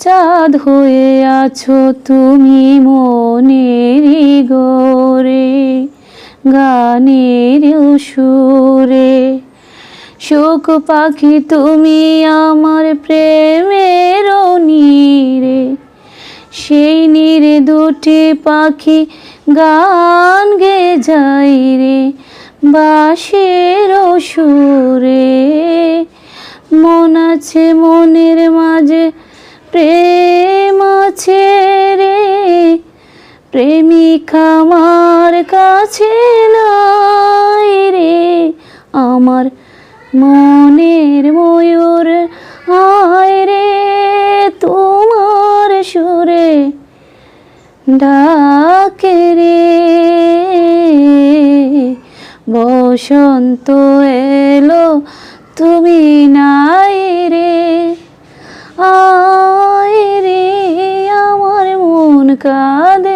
চাঁদ হয়ে আছো তুমি মনের গোরে, গানের সুরে। শোক পাখি তুমি আমার প্রেমের নীরে, সেই নীরে দুটি পাখি গান গে যাই রে বাঁশির সুরে। মন আছে মনের মাঝে প্রেম আছে রে, প্রেমিকা আমার কাছে নাই রে। আমার মনের ময়ূর আয় রে তোমার সুরে ডাকে রে। বসন্ত এলো তুমি নাই রে, আয় রে আমার মন কাঁদে